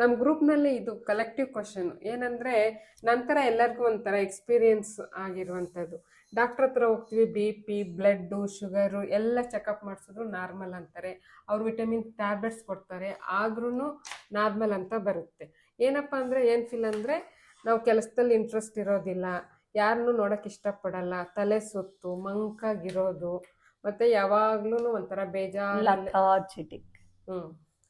ನಮ್ಮ ಗ್ರೂಪ್ನಲ್ಲಿ ಇದು collective question ಏನಂದರೆ, ನಂತರ ಎಲ್ಲರಿಗೂ ಒಂಥರ ಎಕ್ಸ್ಪೀರಿಯನ್ಸ್ ಆಗಿರುವಂಥದ್ದು. ಡಾಕ್ಟ್ರ್ ಹತ್ರ ಹೋಗ್ತೀವಿ, ಬಿ ಪಿ, ಬ್ಲಡ್ಡು, ಶುಗರು ಎಲ್ಲ ಚೆಕಪ್ ಮಾಡಿಸಿದ್ರು ನಾರ್ಮಲ್ ಅಂತಾರೆ. ಅವ್ರು ವಿಟಮಿನ್ ಟ್ಯಾಬ್ಲೆಟ್ಸ್ ಕೊಡ್ತಾರೆ, ಆದ್ರೂ ನಾರ್ಮಲ್ ಅಂತ ಬರುತ್ತೆ. ಏನಪ್ಪ ಅಂದರೆ ಏನು ಫೀಲ್ ಅಂದರೆ, ನಾವು ಕೆಲಸದಲ್ಲಿ ಇಂಟ್ರೆಸ್ಟ್ ಇರೋದಿಲ್ಲ, ಯಾರನ್ನೂ ನೋಡೋಕೆ ಇಷ್ಟಪಡಲ್ಲ, ತಲೆ ಸುತ್ತು, ಮಂಕಾಗಿರೋದು, ಮತ್ತು ಯಾವಾಗ್ಲೂ ಒಂಥರ ಬೇಜಾರು. ಲಥಾರ್ಜಿಟಿಕ್.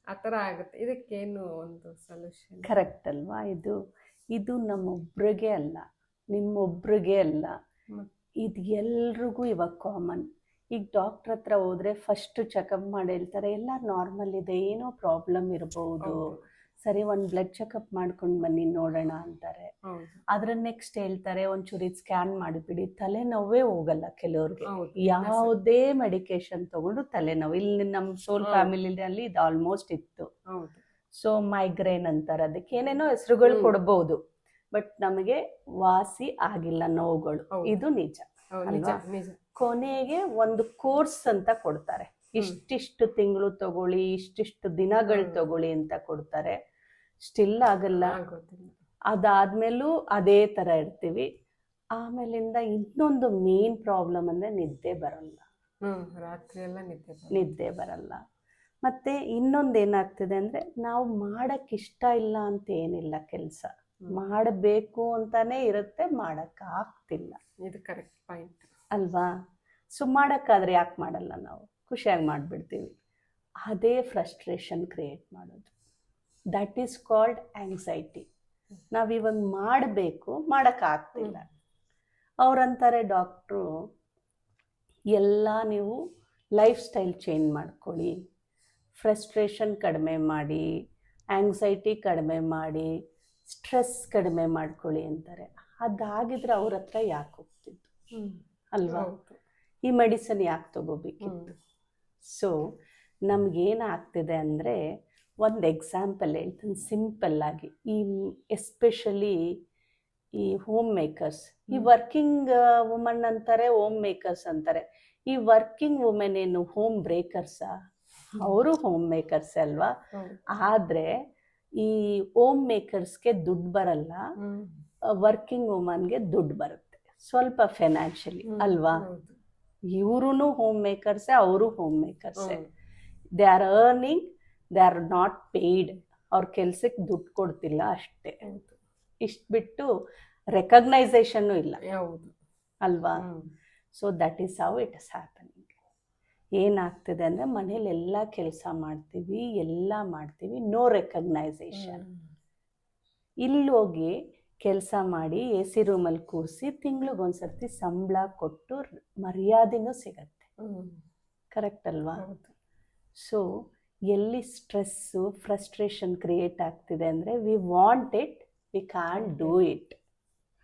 ಆ ಥರ ಆಗುತ್ತೆ. ಇದಕ್ಕೇನು ಒಂದು ಸೊಲ್ಯೂಷನ್? ಕರೆಕ್ಟ್ ಅಲ್ವಾ? ಇದು ನಮ್ಮೊಬ್ರಿಗೆ ಅಲ್ಲ, ನಿಮ್ಮೊಬ್ರಿಗೆ ಅಲ್ಲ, ಇದು ಎಲ್ರಿಗೂ ಇವಾಗ ಕಾಮನ್. ಈಗ ಡಾಕ್ಟ್ರ್ ಹತ್ರ ಹೋದರೆ ಫಸ್ಟ್ ಚೆಕಪ್ ಮಾಡಿ ಹೇಳ್ತಾರೆ ಎಲ್ಲ ನಾರ್ಮಲ್ ಇದೆ, ಏನೋ ಪ್ರಾಬ್ಲಮ್ ಇರ್ಬೋದು, ಸರಿ ಒಂದು ಬ್ಲಡ್ ಚೆಕಪ್ ಮಾಡ್ಕೊಂಡು ಬನ್ನಿ ನೋಡೋಣ ಅಂತಾರೆ. ಅದ್ರ ನೆಕ್ಸ್ಟ್ ಹೇಳ್ತಾರೆ ಒಂಚೂರು ಇದು ಸ್ಕ್ಯಾನ್ ಮಾಡಿಬಿಡಿ, ತಲೆನೋವೇ ಹೋಗಲ್ಲ ಕೆಲವ್ರಿಗೆ. ಯಾವುದೇ ಮೆಡಿಕೇಶನ್ ತಗೊಂಡು ತಲೆನೋವು. ಇಲ್ಲಿ ನಮ್ಮ ಸೋಲ್ ಫ್ಯಾಮಿಲಿನಲ್ಲಿ ಇದು ಆಲ್ಮೋಸ್ಟ್ ಇತ್ತು. ಸೊ ಮೈಗ್ರೇನ್ ಅಂತಾರೆ, ಅದಕ್ಕೆ ಏನೇನೋ ಹೆಸರುಗಳು ಕೊಡ್ಬೋದು, ಬಟ್ ನಮಗೆ ವಾಸಿ ಆಗಿಲ್ಲ ನೋವುಗಳು. ಇದು ನಿಜ ಅಲ್ವಾ? ಕೊನೆಗೆ ಒಂದು ಕೋರ್ಸ್ ಅಂತ ಕೊಡ್ತಾರೆ, ಇಷ್ಟಿಷ್ಟು ತಿಂಗಳು ತಗೊಳ್ಳಿ, ಇಷ್ಟಿಷ್ಟು ದಿನಗಳು ತಗೊಳ್ಳಿ ಅಂತ ಕೊಡ್ತಾರೆ. ಸ್ಟಿಲ್ ಆಗಲ್ಲ. ಅದಾದ್ಮೇಲೂ ಅದೇ ಥರ ಇರ್ತೀವಿ. ಆಮೇಲಿಂದ ಇನ್ನೊಂದು ಮೇನ್ ಪ್ರಾಬ್ಲಮ್ ಅಂದರೆ ನಿದ್ದೆ ಬರಲ್ಲ. ರಾತ್ರಿ ಎಲ್ಲ ನಿದ್ದೆ ಬರಲ್ಲ. ಮತ್ತು ಇನ್ನೊಂದು ಏನಾಗ್ತಿದೆ ಅಂದರೆ, ನಾವು ಮಾಡೋಕ್ಕೆ ಇಷ್ಟ ಇಲ್ಲ ಅಂತ ಏನಿಲ್ಲ, ಕೆಲಸ ಮಾಡಬೇಕು ಅಂತಾನೆ ಇರುತ್ತೆ, ಮಾಡೋಕ್ಕಾಗ್ತಿಲ್ಲ. ಇದು ಕರೆಕ್ಟ್ ಪಾಯಿಂಟ್ ಅಲ್ವಾ? ಸೊ ಮಾಡೋಕ್ಕಾದ್ರೆ ಯಾಕೆ ಮಾಡಲ್ಲ? ನಾವು ಖುಷಿಯಾಗಿ ಮಾಡಿಬಿಡ್ತೀವಿ. ಅದೇ ಫ್ರಸ್ಟ್ರೇಷನ್ ಕ್ರಿಯೇಟ್ ಮಾಡೋದು. That is called anxiety. ನಾವಿವಾಗ ಮಾಡಬೇಕು, ಮಾಡೋಕ್ಕಾಗ್ತಿಲ್ಲ. ಅವ್ರಂತಾರೆ ಡಾಕ್ಟ್ರು, ಎಲ್ಲ ನೀವು ಲೈಫ್ ಸ್ಟೈಲ್ ಚೇಂಜ್ ಮಾಡ್ಕೊಳ್ಳಿ, ಫ್ರಸ್ಟ್ರೇಷನ್ ಕಡಿಮೆ ಮಾಡಿ, ಆ್ಯಂಗ್ಸೈಟಿ ಕಡಿಮೆ ಮಾಡಿ, ಸ್ಟ್ರೆಸ್ ಕಡಿಮೆ ಮಾಡ್ಕೊಳ್ಳಿ ಅಂತಾರೆ. ಅದಾಗಿದ್ರೆ ಅವ್ರ ಹತ್ರ ಯಾಕೆ ಹೋಗ್ತಿದ್ದು ಅಲ್ವಾ? ಈ ಮೆಡಿಸನ್ ಯಾಕೆ ತಗೋಬೇಕಿತ್ತು? ಸೊ ನಮಗೇನಾಗ್ತಿದೆ ಅಂದರೆ, ಒಂದು ಎಕ್ಸಾಂಪಲ್ ಹೇಳ್ತೀನಿ ಸಿಂಪಲ್ಲಾಗಿ. ಈ ಎಸ್ಪೆಷಲಿ ಈ ಹೋಮ್ ಮೇಕರ್ಸ್, ಈ ವರ್ಕಿಂಗ್ ವುಮನ್ ಅಂತಾರೆ, ಹೋಮ್ ಮೇಕರ್ಸ್ ಅಂತಾರೆ. ಈ ವರ್ಕಿಂಗ್ ವುಮೆನ್ ಏನು ಹೋಮ್ ಬ್ರೇಕರ್ಸಾ? ಅವರು ಹೋಮ್ ಮೇಕರ್ಸ್ ಅಲ್ವಾ? ಆದರೆ ಈ ಹೋಮ್ ಮೇಕರ್ಸ್ಗೆ ದುಡ್ಡು ಬರಲ್ಲ, ವರ್ಕಿಂಗ್ ವುಮನ್ಗೆ ದುಡ್ಡು ಬರುತ್ತೆ ಸ್ವಲ್ಪ ಫೈನಾನ್ಷಿಯಲಿ ಅಲ್ವಾ? ಇವ್ರೂ ಹೋಮ್ ಮೇಕರ್ಸೇ, ಅವರು ಹೋಮ್ ಮೇಕರ್ಸೇ. They are earning, they are not paid. ಅವ್ರ ಕೆಲ್ಸಕ್ಕೆ ದುಡ್ಡು ಕೊಡ್ತಿಲ್ಲ ಅಷ್ಟೇ. ಇಷ್ಟು ಬಿಟ್ಟು ರೆಕಗ್ನೈಸೇಷನ್ನು ಇಲ್ಲ ಅಲ್ವಾ? So that is how it is happening. ಏನಾಗ್ತಿದೆ ಅಂದರೆ, ಮನೇಲಿ ಎಲ್ಲ ಕೆಲಸ ಮಾಡ್ತೀವಿ, ಎಲ್ಲ ಮಾಡ್ತೀವಿ, ನೋ ರೆಕಗ್ನೈಸೇಷನ್. ಇಲ್ಲೋಗಿ ಕೆಲಸ ಮಾಡಿ ಎ ಸಿ ರೂಮಲ್ಲಿ ಕೂರಿಸಿ ತಿಂಗಳಿಗೊಂದ್ಸರ್ತಿ ಸಂಬಳ ಕೊಟ್ಟು ಮರ್ಯಾದೆನೂ ಸಿಗತ್ತೆ. ಕರೆಕ್ಟ್ ಅಲ್ವಾ? ಸೊ ಎಲ್ಲಿ ಸ್ಟ್ರೆಸ್ಸು ಫ್ರಸ್ಟ್ರೇಷನ್ ಕ್ರಿಯೇಟ್ ಆಗ್ತಿದೆ ಅಂದರೆ, we want it, we can do it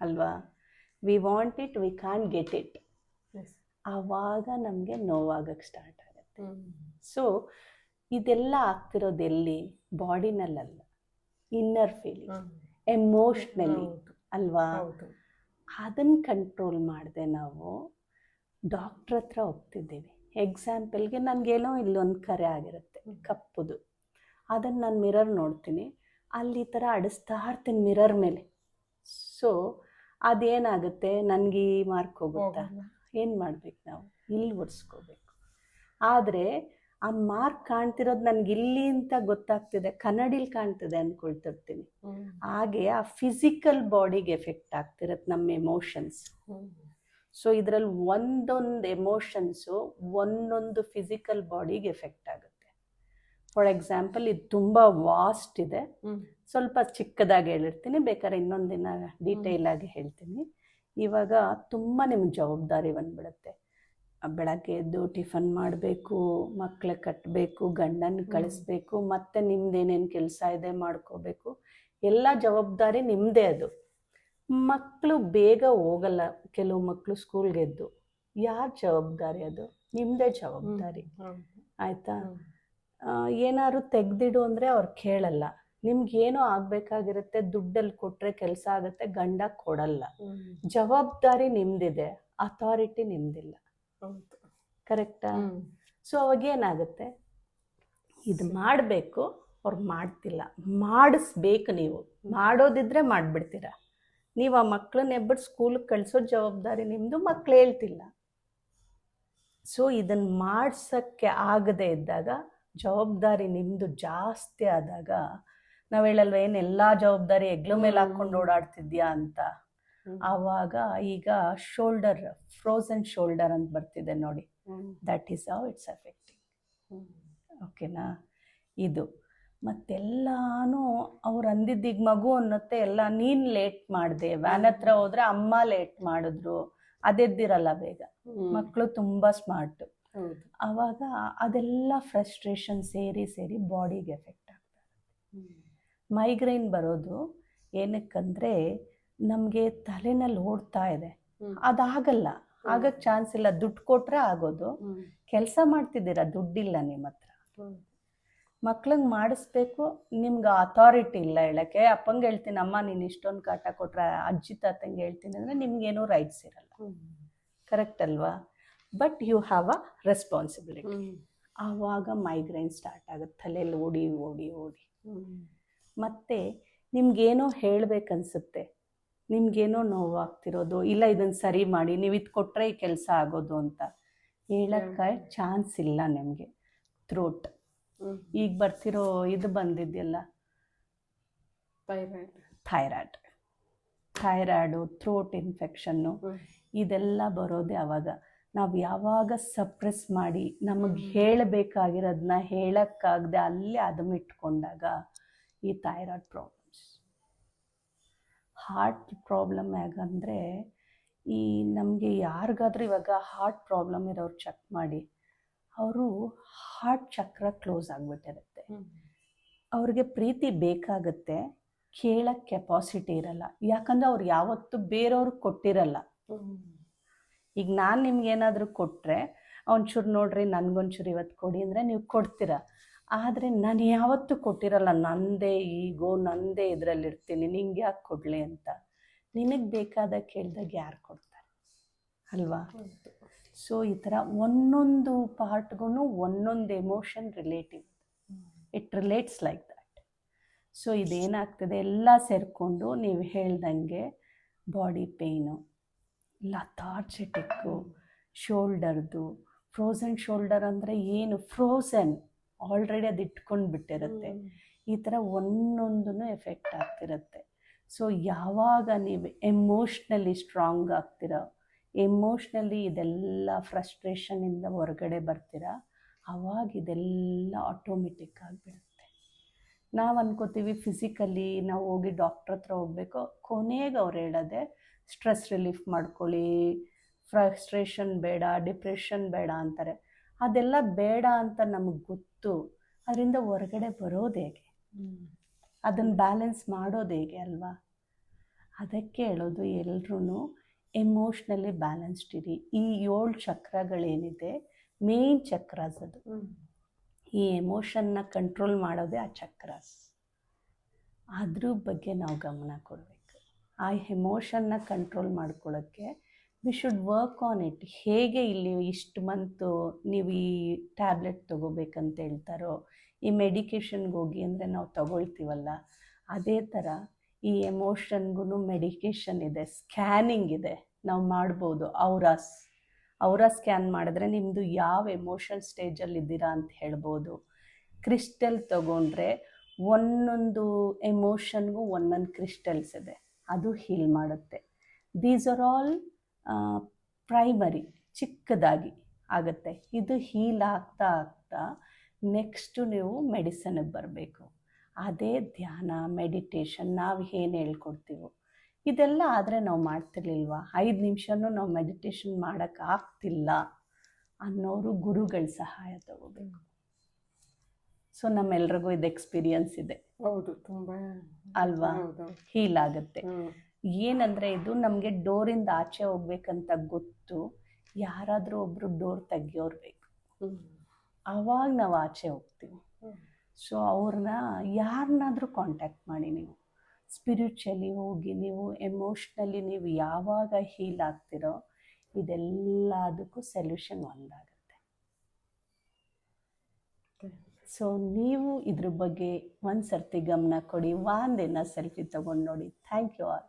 ಅಲ್ವಾ? We want it, we can get it. ಆವಾಗ ನಮಗೆ ನೋವಾಗಕ್ಕೆ ಸ್ಟಾರ್ಟ್ ಆಗುತ್ತೆ. ಸೊ ಇದೆಲ್ಲ ಆಗ್ತಿರೋದು ಎಲ್ಲಿ? ಬಾಡಿನಲ್ಲ, ಇನ್ನರ್ ಫೀಲಿಂಗ್, ಎಮೋಷ್ನಲಿ ಅಲ್ವಾ? ಅದನ್ನು ಕಂಟ್ರೋಲ್ ಮಾಡದೆ ನಾವು ಡಾಕ್ಟ್ರ್ ಹತ್ರ ಹೋಗ್ತಿದ್ದೀವಿ. ಎಕ್ಸಾಂಪಲ್ಗೆ ನನಗೇನೋ ಇಲ್ಲೊಂದು ಕರೆ ಆಗಿರುತ್ತೆ ಕಪ್ಪುದು, ಅದನ್ನು ನಾನು ಮಿರರ್ ನೋಡ್ತೀನಿ, ಅಲ್ಲಿ ಈ ಥರ ಆಡಿಸ್ತಾ ಇರ್ತೀನಿ ಮಿರರ್ ಮೇಲೆ. ಸೊ ಅದೇನಾಗುತ್ತೆ, ನನಗೆ ಈ ಮಾರ್ಕ್ ಹೋಗುತ್ತಾ? ಏನು ಮಾಡ್ಬೇಕು ನಾವು? ಇಲ್ಲಿ ಒರೆಸ್ಕೋಬೇಕು. ಆದರೆ ಆ ಮಾರ್ಕ್ ಕಾಣ್ತಿರೋದು ನನಗೆ ಇಲ್ಲಿ ಅಂತ ಗೊತ್ತಾಗ್ತಿದೆ, ಕನ್ನಡಿಲಿ ಕಾಣ್ತಿದೆ ಅಂದ್ಕೊಳ್ತಿರ್ತೀನಿ. ಹಾಗೆ ಆ ಫಿಸಿಕಲ್ ಬಾಡಿಗೆ ಎಫೆಕ್ಟ್ ಆಗ್ತಿರತ್ತೆ ನಮ್ಮ ಎಮೋಷನ್ಸ್. ಸೊ ಇದರಲ್ಲಿ ಒಂದೊಂದು ಎಮೋಷನ್ಸು ಒಂದೊಂದು ಫಿಸಿಕಲ್ ಬಾಡಿಗೆ ಎಫೆಕ್ಟ್ ಆಗುತ್ತೆ. ಫಾರ್ ಎಕ್ಸಾಂಪಲ್, ಇದು ತುಂಬ ವಾಸ್ಟ್ ಇದೆ, ಸ್ವಲ್ಪ ಚಿಕ್ಕದಾಗಿ ಹೇಳಿರ್ತೀನಿ, ಬೇಕಾದ್ರೆ ಇನ್ನೊಂದು ದಿನ ಡೀಟೇಲಾಗಿ ಹೇಳ್ತೀನಿ. ಇವಾಗ ತುಂಬ ನಿಮ್ಗೆ ಜವಾಬ್ದಾರಿ ಬಂದ್ಬಿಡುತ್ತೆ. ಬೆಳಗ್ಗೆ ಎದ್ದು ಟಿಫನ್ ಮಾಡಬೇಕು, ಮಕ್ಕಳು ಕಟ್ಟಬೇಕು, ಗಂಡನ ಕಳಿಸ್ಬೇಕು, ಮತ್ತು ನಿಮ್ದೇನೇನು ಕೆಲಸ ಇದೆ ಮಾಡ್ಕೋಬೇಕು, ಎಲ್ಲ ಜವಾಬ್ದಾರಿ ನಿಮ್ಮದೇ. ಅದು ಮಕ್ಕಳು ಬೇಗ ಹೋಗಲ್ಲ, ಕೆಲವು ಮಕ್ಕಳು ಸ್ಕೂಲ್ಗೆದ್ದು, ಯಾರ ಜವಾಬ್ದಾರಿ? ಅದು ನಿಮ್ಮದೇ ಜವಾಬ್ದಾರಿ. ಆಯಿತಾ? ಏನಾದ್ರು ತೆಗೆದಿಡು ಅಂದರೆ ಅವ್ರು ಕೇಳಲ್ಲ. ನಿಮ್ಗೇನೋ ಆಗಬೇಕಾಗಿರುತ್ತೆ, ದುಡ್ಡಲ್ಲಿ ಕೊಟ್ಟರೆ ಕೆಲಸ ಆಗುತ್ತೆ, ಗಂಡ ಕೊಡಲ್ಲ. ಜವಾಬ್ದಾರಿ ನಿಮ್ಮದಿದೆ, ಅಥಾರಿಟಿ ನಿಮ್ಮದಿಲ್ಲ. ಕರೆಕ್ಟಾ? ಸೊ ಅವಾಗೇನಾಗುತ್ತೆ, ಇದು ಮಾಡಬೇಕು, ಅವ್ರು ಮಾಡ್ತಿಲ್ಲ. ಮಾಡಿಸ್ಬೇಕು. ನೀವು ಮಾಡೋದಿದ್ರೆ ಮಾಡಿಬಿಡ್ತೀರ. ನೀವು ಆ ಮಕ್ಕಳನ್ನ ಎಬ್ಬಟ್ಟು ಸ್ಕೂಲಿಗೆ ಕಳಿಸೋ ಜವಾಬ್ದಾರಿ ನಿಮ್ಮದು. ಮಕ್ಳು ಹೇಳ್ತಿಲ್ಲ. ಸೊ ಇದನ್ನು ಮಾಡ್ಸೋಕ್ಕೆ ಆಗದೆ ಇದ್ದಾಗ, ಜವಾಬ್ದಾರಿ ನಿಮ್ಮದು ಜಾಸ್ತಿ ಆದಾಗ, ನಾವು ಹೇಳಲ್ವ ಏನು ಎಲ್ಲ ಜವಾಬ್ದಾರಿ ಹೆಗ್ಲ ಮೇಲೆ ಹಾಕ್ಕೊಂಡು ಓಡಾಡ್ತಿದ್ಯಾ ಅಂತ. ಆವಾಗ ಈಗ ಶೋಲ್ಡರ್, ಫ್ರೋಸನ್ ಶೋಲ್ಡರ್ ಅಂತ ಬರ್ತಿದೆ ನೋಡಿ. That is how it's affecting. ಓಕೆನಾ? ಇದು ಮತ್ತೆಲ್ಲಾನು ಅವ್ರು ಅಂದಿದ್ದು, ಈಗ ಮಗು ಅನ್ನತ್ತೆ ಎಲ್ಲ ನೀನು ಲೇಟ್ ಮಾಡಿದೆ, ವ್ಯಾನ್ ಹತ್ರ ಹೋದ್ರೆ ಅಮ್ಮ ಲೇಟ್ ಮಾಡಿದ್ರು, ಅದೆದ್ದಿರಲ್ಲ ಬೇಗ. ಮಕ್ಕಳು ತುಂಬ ಸ್ಮಾರ್ಟು. ಆವಾಗ ಅದೆಲ್ಲ ಫ್ರಸ್ಟ್ರೇಷನ್ ಸೇರಿ ಸೇರಿ ಬಾಡಿಗೆ ಎಫೆಕ್ಟ್ ಆಗ್ತದೆ. ಮೈಗ್ರೈನ್ ಬರೋದು ಏನಕ್ಕಂದರೆ ನಮಗೆ ತಲೆನಲ್ಲಿ ಓಡ್ತಾ ಇದೆ. ಅದಾಗಲ್ಲ, ಆಗಕ್ಕೆ ಚಾನ್ಸ್ ಇಲ್ಲ. ದುಡ್ಡು ಕೊಟ್ಟರೆ ಆಗೋದು. ಕೆಲಸ ಮಾಡ್ತಿದ್ದೀರಾ, ದುಡ್ಡಿಲ್ಲ ನಿಮ್ಮ ಹತ್ರ. ಮಕ್ಳಿಗೆ ಮಾಡಿಸ್ಬೇಕು, ನಿಮ್ಗೆ ಅಥಾರಿಟಿ ಇಲ್ಲ ಹೇಳೋಕ್ಕೆ. ಅಪ್ಪಂಗೆ ಹೇಳ್ತೀನಿ, ಅಮ್ಮ ನೀನು ಇಷ್ಟೊಂದು ಕಾಟ ಕೊಟ್ರೆ, ಅಜ್ಜಿ ತಾತಂಗೆ ಹೇಳ್ತೀನಿ ಅಂದರೆ ನಿಮ್ಗೇನೂ ರೈಟ್ಸ್ ಇರಲ್ಲ. ಕರೆಕ್ಟ್ ಅಲ್ವಾ? But you have a responsibility. ಆವಾಗ ಮೈಗ್ರೈನ್ ಸ್ಟಾರ್ಟ್ ಆಗುತ್ತೆ, ತಲೆಯಲ್ಲಿ ಓಡಿ ಓಡಿ ಓಡಿ. ಮತ್ತು ನಿಮ್ಗೇನೋ ಹೇಳಬೇಕನ್ಸುತ್ತೆ, ನಿಮ್ಗೇನೋ ನೋವಾಗ್ತಿರೋದು, ಇಲ್ಲ ಇದನ್ನು ಸರಿ ಮಾಡಿ, ನೀವು ಇದು ಕೊಟ್ಟರೆ ಈ ಕೆಲಸ ಆಗೋದು ಅಂತ ಹೇಳೋಕ್ಕೆ ಚಾನ್ಸ್ ಇಲ್ಲ ನಿಮಗೆ. ಥ್ರೋಟ್ ಈಗ ಬರ್ತಿರೋ ಇದು ಬಂದಿದೆಯಲ್ಲ, ಥೈರಾಯ್ಡು, ಥ್ರೋಟ್ ಇನ್ಫೆಕ್ಷನ್ನು, ಇದೆಲ್ಲ ಬರೋದೇ ಆವಾಗ. ನಾವು ಯಾವಾಗ ಸಪ್ರೆಸ್ ಮಾಡಿ ನಮಗೆ ಹೇಳಬೇಕಾಗಿರೋದನ್ನ ಹೇಳೋಕ್ಕಾಗದೆ ಅಲ್ಲೇ ಅದಮಿಟ್ಕೊಂಡಾಗ ಈ ಥೈರಾಯ್ಡ್ ಪ್ರಾಬ್ಲಮ್ಸ್. ಹಾರ್ಟ್ ಪ್ರಾಬ್ಲಮ್ ಹೇಗಂದರೆ, ಈ ನಮಗೆ ಯಾರಿಗಾದ್ರೂ ಇವಾಗ ಹಾರ್ಟ್ ಪ್ರಾಬ್ಲಮ್ ಇರೋರು ಚೆಕ್ ಮಾಡಿ, ಅವರು ಹಾರ್ಟ್ ಚಕ್ರ ಕ್ಲೋಸ್ ಆಗಿಬಿಟ್ಟಿರುತ್ತೆ. ಅವ್ರಿಗೆ ಪ್ರೀತಿ ಬೇಕಾಗುತ್ತೆ, ಕೇಳೋಕ್ಕೆ ಕೆಪಾಸಿಟಿ ಇರಲ್ಲ. ಯಾಕಂದರೆ ಅವ್ರು ಯಾವತ್ತೂ ಬೇರೆಯವ್ರಿಗೆ ಕೊಟ್ಟಿರಲ್ಲ. ಈಗ ನಾನು ನಿಮ್ಗೇನಾದರೂ ಕೊಟ್ಟರೆ, ಒಂಚೂರು ನೋಡ್ರಿ ನನಗೊಂಚೂರು ಇವತ್ತು ಕೊಡಿ ಅಂದರೆ ನೀವು ಕೊಡ್ತೀರ. ಆದರೆ ನಾನು ಯಾವತ್ತೂ ಕೊಟ್ಟಿರಲ್ಲ, ನನ್ನದೇ ಈಗೋ, ನನ್ನದೇ ಇದರಲ್ಲಿರ್ತೀನಿ, ನಿಂಗೆ ಯಾಕೆ ಕೊಡಲಿ ಅಂತ. ನಿನಗೆ ಬೇಕಾದಾಗ ಕೇಳಿದಾಗ ಯಾರು ಕೊಡ್ತಾರೆ ಅಲ್ವಾ? ಸೊ ಈ ಥರ ಒಂದೊಂದು ಪಾರ್ಟ್ಗೂ ಒಂದೊಂದು emotion relative. It relates like that. So ಇದೇನಾಗ್ತದೆ, ಎಲ್ಲ ಸೇರಿಕೊಂಡು ನೀವು ಹೇಳ್ದಂಗೆ ಬಾಡಿ ಪೇಯ್ನು, ಲಥಾರ್ಜೆಟಿಕ್ಕು, ಶೋಲ್ಡರ್ದು. ಫ್ರೋಸನ್ ಶೋಲ್ಡರ್ ಅಂದರೆ ಏನು? ಫ್ರೋಸನ್, ಆಲ್ರೆಡಿ ಅದು ಇಟ್ಕೊಂಡು ಬಿಟ್ಟಿರುತ್ತೆ. ಈ ಥರ ಒಂದೊಂದೂ ಎಫೆಕ್ಟ್ ಆಗ್ತಿರುತ್ತೆ. ಸೊ ಯಾವಾಗ ನೀವು ಎಮೋಷ್ನಲಿ ಸ್ಟ್ರಾಂಗ್ ಆಗ್ತೀರೋ, ಎಮೋಷ್ನಲಿ ಇದೆಲ್ಲ ಫ್ರಸ್ಟ್ರೇಷನಿಂದ ಹೊರಗಡೆ ಬರ್ತೀರಾ, ಆವಾಗ ಇದೆಲ್ಲ ಆಟೋಮೆಟಿಕ್ ಆಗಿಬಿಡುತ್ತೆ. ನಾವು ಅನ್ಕೋತೀವಿ ಫಿಸಿಕಲಿ ನಾವು ಹೋಗಿ ಡಾಕ್ಟ್ರ್ ಹತ್ರ ಹೋಗಬೇಕು, ಕೊನೆಗೆ ಅವ್ರು ಹೇಳೋದೆ ಸ್ಟ್ರೆಸ್ ರಿಲೀಫ್ ಮಾಡ್ಕೊಳ್ಳಿ, ಫ್ರಸ್ಟ್ರೇಷನ್ ಬೇಡ, ಡಿಪ್ರೆಷನ್ ಬೇಡ ಅಂತಾರೆ. ಅದೆಲ್ಲ ಬೇಡ ಅಂತ ನಮಗೆ ಗೊತ್ತು. ಅದರಿಂದ ಹೊರಗಡೆ ಬರೋದು ಹೇಗೆ? ಅದನ್ನು ಬ್ಯಾಲೆನ್ಸ್ ಮಾಡೋದು ಹೇಗೆ ಅಲ್ವಾ? ಅದಕ್ಕೆ ಹೇಳೋದು ಎಲ್ರೂ ಎಮೋಷ್ನಲಿ ಬ್ಯಾಲೆನ್ಸ್ಡ್ ಇರಿ. ಈ 7 ಚಕ್ರಗಳೇನಿದೆ, ಮೇನ್ ಚಕ್ರಾಸ್ ಅದು. ಈ ಎಮೋಷನ್ನ ಕಂಟ್ರೋಲ್ ಮಾಡೋದೇ ಆ ಚಕ್ರಾಸ್. ಅದ್ರ ಬಗ್ಗೆ ನಾವು ಗಮನ ಕೊಡಬೇಕು. ಆ ಎಮೋಷನ್ನ ಕಂಟ್ರೋಲ್ ಮಾಡ್ಕೊಳ್ಳೋಕ್ಕೆ we should work on it. ಹೇಗೆ ಇಲ್ಲಿ ಇಷ್ಟು ಮಂತು ನೀವು ಈ ಟ್ಯಾಬ್ಲೆಟ್ ತೊಗೋಬೇಕಂತ ಹೇಳ್ತಾರೋ, ಈ ಮೆಡಿಕೇಷನ್ಗೆ ಹೋಗಿ ಅಂದರೆ ನಾವು ತಗೊಳ್ತೀವಲ್ಲ, ಅದೇ ಥರ ಈ ಎಮೋಷನ್ಗೂ ಮೆಡಿಕೇಷನ್ ಇದೆ, ಸ್ಕ್ಯಾನಿಂಗ್ ಇದೆ, ನಾವು ಮಾಡ್ಬೋದು. ಔರಾ ಸ್ಕ್ಯಾನ್ ಮಾಡಿದ್ರೆ ನಿಮ್ಮದು ಯಾವ ಎಮೋಷನ್ ಸ್ಟೇಜಲ್ಲಿದ್ದೀರಾ ಅಂತ ಹೇಳ್ಬೋದು. ಕ್ರಿಸ್ಟಲ್ ತೊಗೊಂಡ್ರೆ ಒಂದೊಂದು ಎಮೋಷನ್ಗೂ ಒಂದೊಂದು ಕ್ರಿಸ್ಟಲ್ಸ್ ಇದೆ, ಅದು ಹೀಲ್ ಮಾಡುತ್ತೆ. ದೀಸ್ ಆರ್ ಆಲ್ ಪ್ರೈಮರಿ, ಚಿಕ್ಕದಾಗಿ ಆಗುತ್ತೆ. ಇದು ಹೀಲ್ ಆಗ್ತಾ ಆಗ್ತಾ ನೆಕ್ಸ್ಟು ನೀವು ಮೆಡಿಸನ್ಗೆ ಬರಬೇಕು. ಅದೇ ಧ್ಯಾನ, ಮೆಡಿಟೇಷನ್ ನಾವು ಏನು ಹೇಳ್ಕೊಡ್ತೀವೋ ಇದೆಲ್ಲ. ಆದರೆ ನಾವು ಮಾಡ್ತಿರ್ಲಿಲ್ವ, 5 ನಿಮಿಷನೂ ನಾವು ಮೆಡಿಟೇಷನ್ ಮಾಡೋಕ್ಕಾಗ್ತಿಲ್ಲ ಅನ್ನೋರು ಗುರುಗಳ ಸಹಾಯ ತಗೋಬೇಕು. ಸೊ ನಮ್ಮೆಲ್ರಿಗೂ ಇದು ಎಕ್ಸ್ಪೀರಿಯನ್ಸ್ ಇದೆ. ಹೌದು, ತುಂಬ ಅಲ್ವಾ? ಹೀಲ್ ಆಗುತ್ತೆ. ಏನಂದರೆ ಇದು ನಮಗೆ ಡೋರಿಂದ ಆಚೆ ಹೋಗ್ಬೇಕಂತ ಗೊತ್ತು. ಯಾರಾದರೂ ಒಬ್ಬರು ಡೋರ್ ತೆಗಿಯೋರು ಬೇಕು, ಆವಾಗ ನಾವು ಆಚೆ ಹೋಗ್ತೀವಿ. ಸೊ ಅವ್ರನ್ನ ಯಾರನ್ನಾದರೂ ಕಾಂಟ್ಯಾಕ್ಟ್ ಮಾಡಿ, ನೀವು ಸ್ಪಿರಿಚುವಲಿ ಹೋಗಿ, ನೀವು ಎಮೋಷ್ನಲಿ ನೀವು ಯಾವಾಗ ಹೀಲ್ ಆಗ್ತಿರೋ ಇದೆಲ್ಲದಕ್ಕೂ ಸೊಲ್ಯೂಷನ್ ಒಂದಾಗುತ್ತೆ. ಸೊ ನೀವು ಇದ್ರ ಬಗ್ಗೆ ಒಂದು ಸರ್ತಿ ಗಮನ ಕೊಡಿ, ಒಂದಿನ ಸೆಲ್ಫಿ ತಗೊಂಡು ನೋಡಿ. Thank you all.